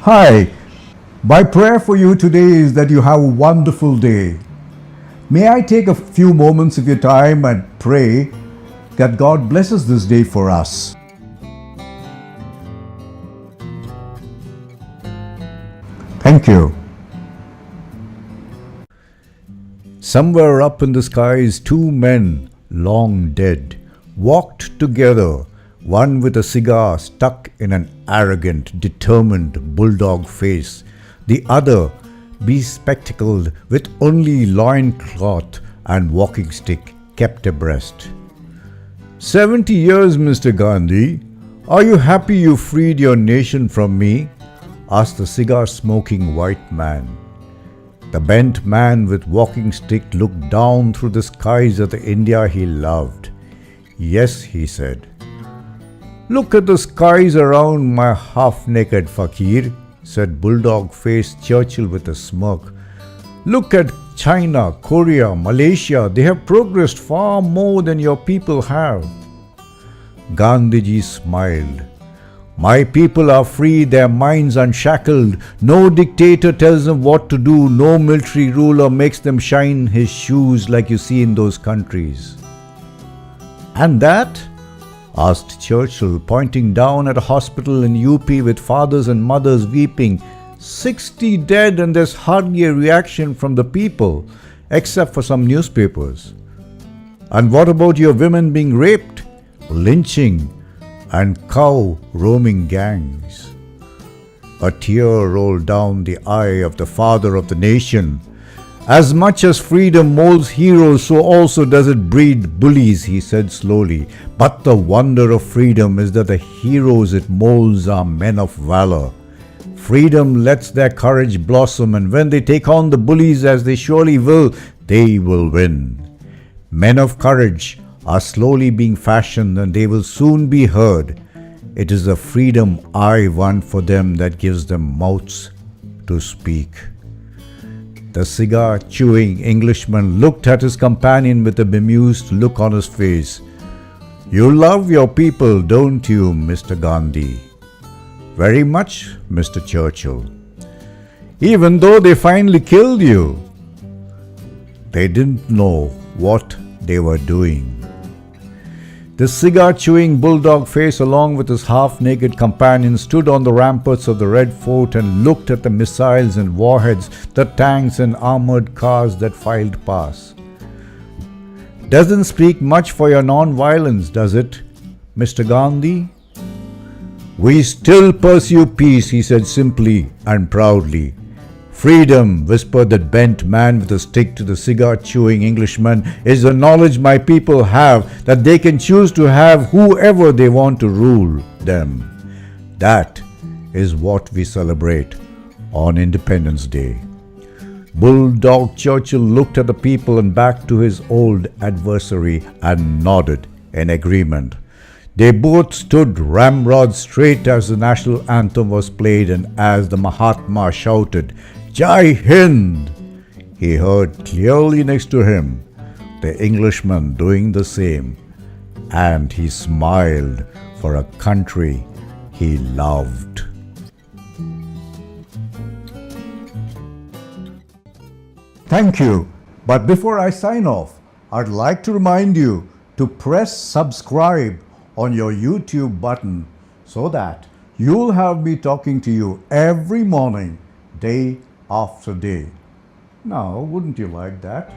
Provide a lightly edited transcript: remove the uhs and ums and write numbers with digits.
Hi, my prayer for you today is that you have a wonderful day. May I take a few moments of your time and pray that God blesses this day for us. Thank you. Somewhere up in the skies, two men, long dead, walked together, one with a cigar stuck in an arrogant, determined bulldog face, the other bespectacled with only loincloth and walking stick kept abreast. 70 years, Mr. Gandhi. Are you happy you freed your nation from me? Asked the cigar-smoking white man. The bent man with walking stick looked down through the skies at the India he loved. Yes, he said. Look at the skies around my half-naked fakir, said bulldog-faced Churchill with a smirk. Look at China, Korea, Malaysia. They have progressed far more than your people have. Gandhiji smiled. My people are free, their minds unshackled. No dictator tells them what to do. No military ruler makes them shine his shoes like you see in those countries. And that? Asked Churchill, pointing down at a hospital in UP with fathers and mothers weeping. 60 dead and there's hardly a reaction from the people, except for some newspapers. And what about your women being raped, lynching, and cow roaming gangs? A tear rolled down the eye of the father of the nation. As much as freedom molds heroes, so also does it breed bullies, he said slowly. But the wonder of freedom is that the heroes it molds are men of valor. Freedom lets their courage blossom, and when they take on the bullies, as they surely will, they will win. Men of courage are slowly being fashioned, and they will soon be heard. It is the freedom I want for them that gives them mouths to speak. The cigar-chewing Englishman looked at his companion with a bemused look on his face. You love your people, don't you, Mr. Gandhi? Very much, Mr. Churchill. Even though they finally killed you. They didn't know what they were doing. The cigar-chewing bulldog face, along with his half-naked companion, stood on the ramparts of the Red Fort and looked at the missiles and warheads, the tanks and armored cars that filed past. Doesn't speak much for your non-violence, does it, Mr. Gandhi? We still pursue peace, he said simply and proudly. Freedom, whispered that bent man with a stick to the cigar-chewing Englishman, is the knowledge my people have that they can choose to have whoever they want to rule them. That is what we celebrate on Independence Day. Bulldog Churchill looked at the people and back to his old adversary and nodded in agreement. They both stood ramrod straight as the national anthem was played and as the Mahatma shouted, Jai Hind! He heard clearly next to him the Englishman doing the same, and he smiled for a country he loved. Thank you. But before I sign off, I'd like to remind you to press subscribe on your YouTube button so that you'll have me talking to you every morning, day after day. Now, wouldn't you like that?